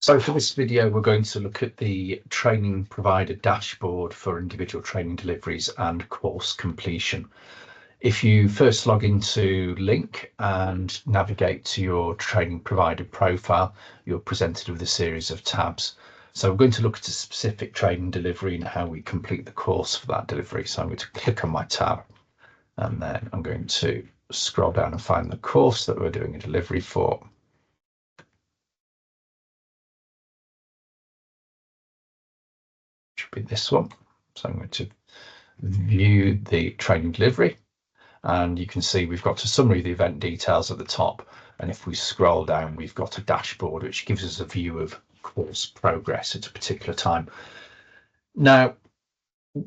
So for this video, we're going to look at the training provider dashboard for individual training deliveries and course completion. If you first log into Link and navigate to your training provider profile, you're presented with a series of tabs. So we're going to look at a specific training delivery and how we complete the course for that delivery. So I'm going to click on my tab and then I'm going to scroll down and find the course that we're doing a delivery for. Should be this one. So I'm going to view the training delivery, and you can see we've got a summary of the event details at the top, and if we scroll down we've got a dashboard which gives us a view of course progress at a particular time. Now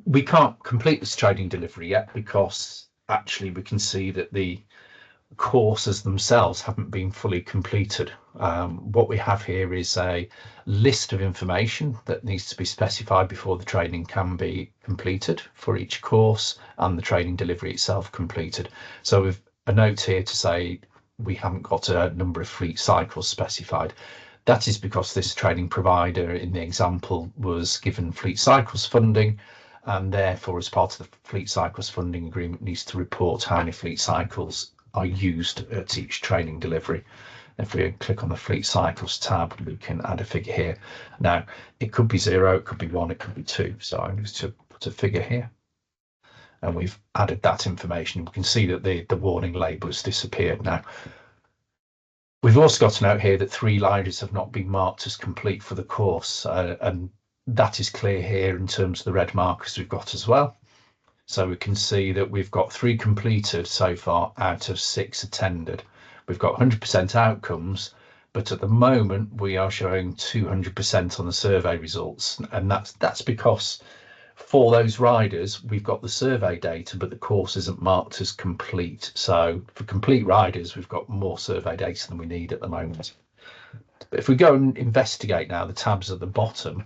we can't complete this training delivery yet because actually we can see that the courses themselves haven't been fully completed. What we have here is a list of information that needs to be specified before the training can be completed for each course and the training delivery itself completed. So we've a note here to say we haven't got a number of fleet cycles specified. That is because this training provider in the example was given fleet cycles funding, and therefore as part of the fleet cycles funding agreement needs to report how many fleet cycles are used at each training delivery. If we click on the fleet cycles tab, we can add a figure here. Now it could be 0, it could be 1, it could be 2. So I'm going to put a figure here, and we've added that information. We can see that the warning label has disappeared. Now we've also got a note here that 3 riders have not been marked as complete for the course, and that is clear here in terms of the red markers we've got as well. So we can see that we've got 3 completed so far out of 6 attended. We've got 100% outcomes, but at the moment we are showing 200% on the survey results, and that's because for those riders we've got the survey data, but the course isn't marked as complete. So for complete riders we've got more survey data than we need at the moment. But if we go and investigate now the tabs at the bottom,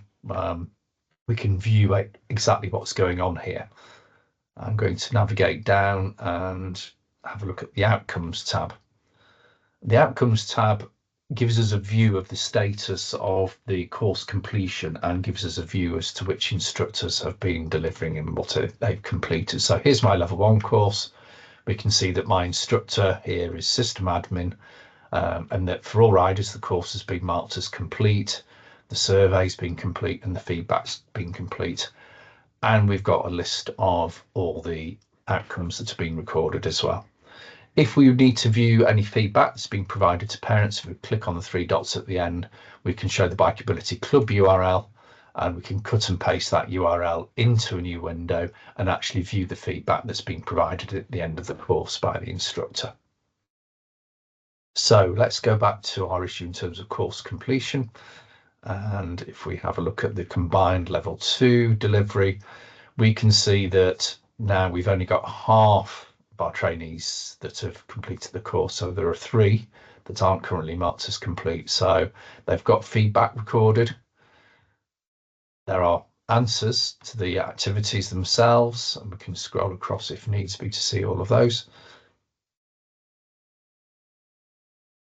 we can view exactly what's going on here. I'm going to navigate down and have a look at the outcomes tab. The outcomes tab gives us a view of the status of the course completion and gives us a view as to which instructors have been delivering and what they've completed. So here's my level 1 course. We can see that my instructor here is system admin, and that for all riders the course has been marked as complete, the survey's been complete, and the feedback's been complete. And we've got a list of all the outcomes that have been recorded as well. If we need to view any feedback that's been provided to parents, if we click on the 3 dots at the end, we can show the Bikeability Club URL, and we can cut and paste that URL into a new window and actually view the feedback that's been provided at the end of the course by the instructor. So let's go back to our issue in terms of course completion. And if we have a look at the combined level 2 delivery, we can see that now we've only got half of our trainees that have completed the course. So there are 3 that aren't currently marked as complete. So they've got feedback recorded. There are answers to the activities themselves, and we can scroll across if needs be to see all of those.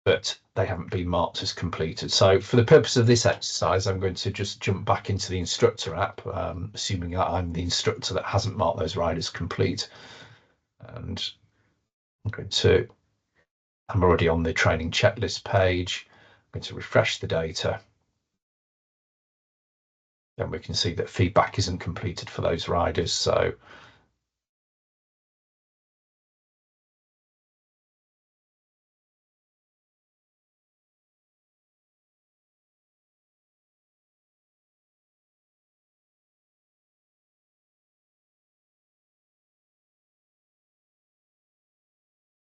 But they haven't been marked as completed. So for the purpose of this exercise, I'm going to just jump back into the instructor app, assuming that I'm the instructor that hasn't marked those riders complete. And I'm already on the training checklist page. I'm going to refresh the data. Then we can see that feedback isn't completed for those riders. So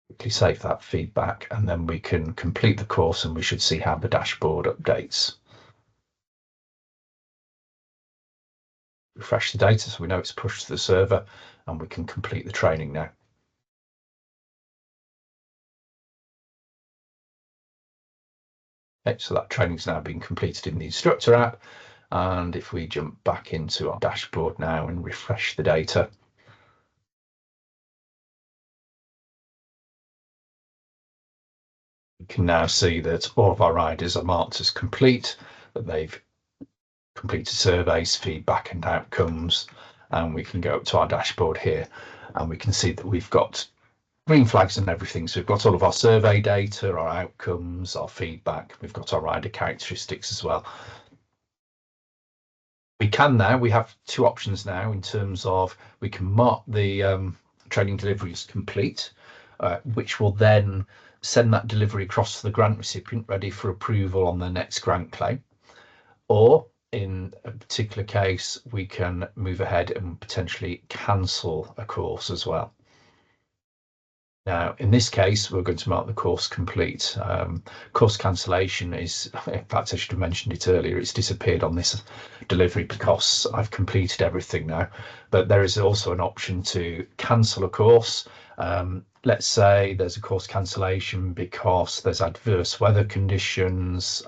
quickly save that feedback, and then we can complete the course, and we should see how the dashboard updates. Refresh the data so we know it's pushed to the server, and we can complete the training now. Okay, so that training's now been completed in the instructor app, and if we jump back into our dashboard now and refresh the data, we can now see that all of our riders are marked as complete. that they've completed surveys, feedback and outcomes. And we can go up to our dashboard here and we can see that we've got green flags and everything. So we've got all of our survey data, our outcomes, our feedback. We've got our rider characteristics as well. We have two options now in terms of we can mark the training delivery as complete, which will then send that delivery across to the grant recipient ready for approval on the next grant claim. Or in a particular case, we can move ahead and potentially cancel a course as well. Now, in this case, we're going to mark the course complete. Course cancellation is, in fact, I should have mentioned it earlier, it's disappeared on this delivery because I've completed everything now. But there is also an option to cancel a course. Let's say there's a course cancellation because there's adverse weather conditions,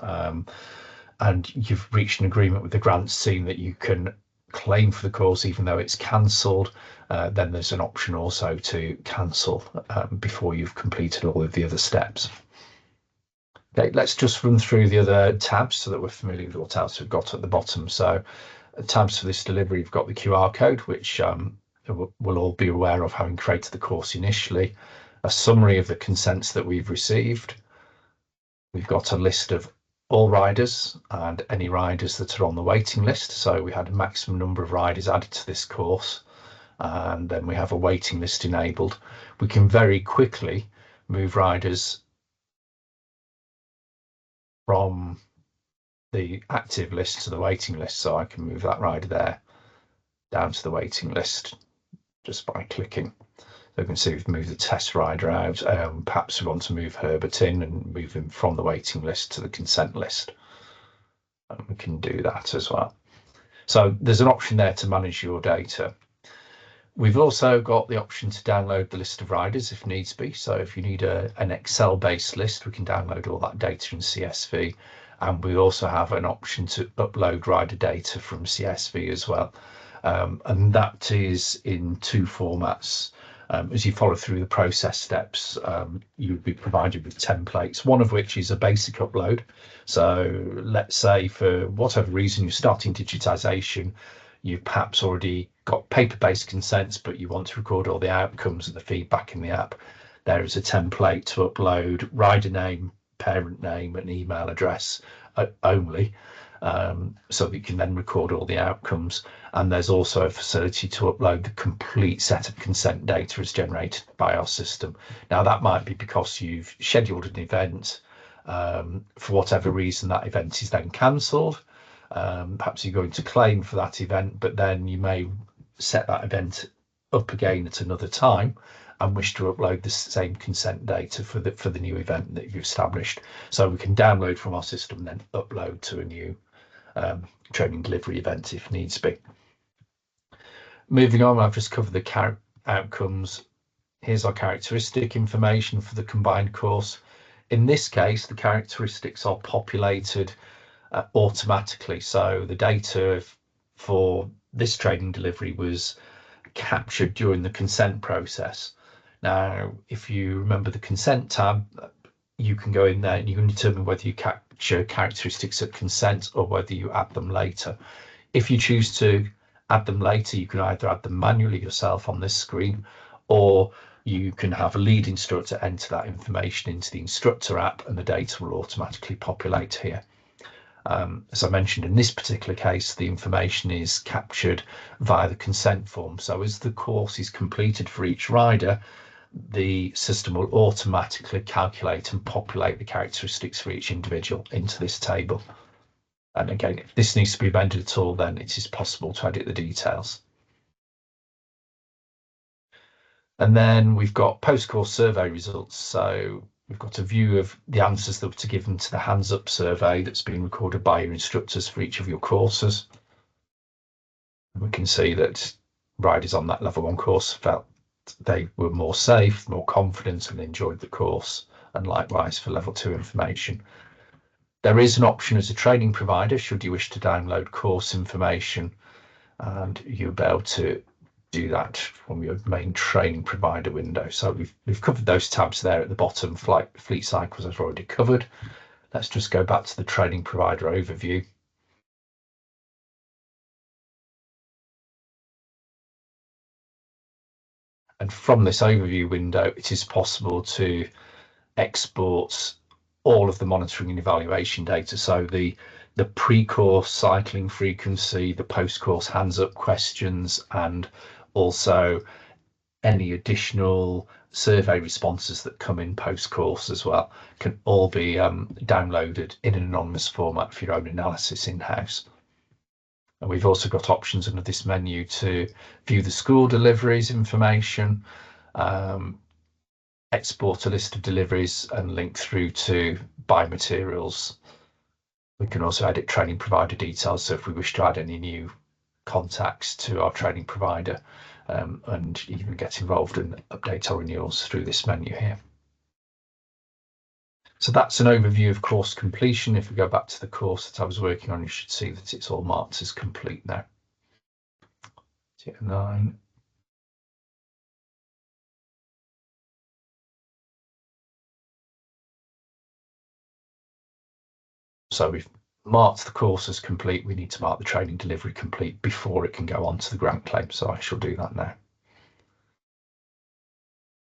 and you've reached an agreement with the grants team that you can claim for the course even though it's cancelled. Then there's an option also to cancel before you've completed all of the other steps. Okay, let's just run through the other tabs so that we're familiar with what tabs we've got at the bottom. So tabs for this delivery, you've got the QR code, which we'll all be aware of having created the course initially, a summary of the consents that we've received. We've got a list of all riders and any riders that are on the waiting list. So we had a maximum number of riders added to this course, and then we have a waiting list enabled. We can very quickly move riders from the active list to the waiting list. So I can move that rider there down to the waiting list just by clicking. So you can see we've moved the test rider out. Perhaps we want to move Herbert in and move him from the waiting list to the consent list. And we can do that as well. So there's an option there to manage your data. We've also got the option to download the list of riders if needs be. So if you need an Excel-based list, we can download all that data in CSV. And we also have an option to upload rider data from CSV as well. And that is in two formats. As you follow through the process steps, you'll be provided with templates, one of which is a basic upload. So let's say for whatever reason you're starting digitisation, you've perhaps already got paper-based consents, but you want to record all the outcomes and the feedback in the app. There is a template to upload rider name, parent name and email address only, so that you can then record all the outcomes. And there's also a facility to upload the complete set of consent data as generated by our system. Now that might be because you've scheduled an event, for whatever reason that event is then cancelled. Perhaps you're going to claim for that event, but then you may set that event up again at another time and wish to upload the same consent data for the new event that you've established. So we can download from our system and then upload to a new training delivery event if needs be. Moving on, I've just covered the outcomes. Here's our characteristic information for the combined course. In this case, the characteristics are populated automatically. So the data for this training delivery was captured during the consent process. Now, if you remember the consent tab, you can go in there and you can determine whether you capture characteristics at consent or whether you add them later. If you choose to add them later, you can either add them manually yourself on this screen, or you can have a lead instructor enter that information into the instructor app and the data will automatically populate here. As I mentioned, in this particular case, the information is captured via the consent form. So as the course is completed for each rider, the system will automatically calculate and populate the characteristics for each individual into this table. And again, if this needs to be amended at all, then it is possible to edit the details. And then we've got post-course survey results. So we've got a view of the answers that were given to the hands up survey that's been recorded by your instructors for each of your courses. And we can see that riders on that level 1 course felt they were more safe, more confident and enjoyed the course, and likewise for level 2 information. There is an option as a training provider, should you wish to download course information, and you'll be able to do that from your main training provider window. So we've covered those tabs there at the bottom. Fleet cycles I've already covered. Let's just go back to the training provider overview And from this overview window, it is possible to export all of the monitoring and evaluation data. So the pre-course cycling frequency, the post-course hands-up questions, and also any additional survey responses that come in post-course as well can all be downloaded in an anonymous format for your own analysis in-house. And we've also got options under this menu to view the school deliveries information, export a list of deliveries and link through to biomaterials. We can also edit training provider details, so if we wish to add any new contacts to our training provider, and even get involved and update our renewals through this menu here. So that's an overview of course completion. If we go back to the course that I was working on, you should see that it's all marked as complete now. Tier 9. So we've marked the course as complete. We need to mark the training delivery complete before it can go on to the grant claim. So I shall do that now.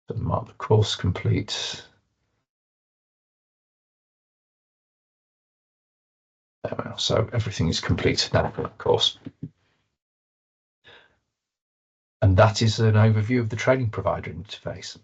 So mark the course complete. There we are. So everything is completed now for the course. And that is an overview of the training provider interface.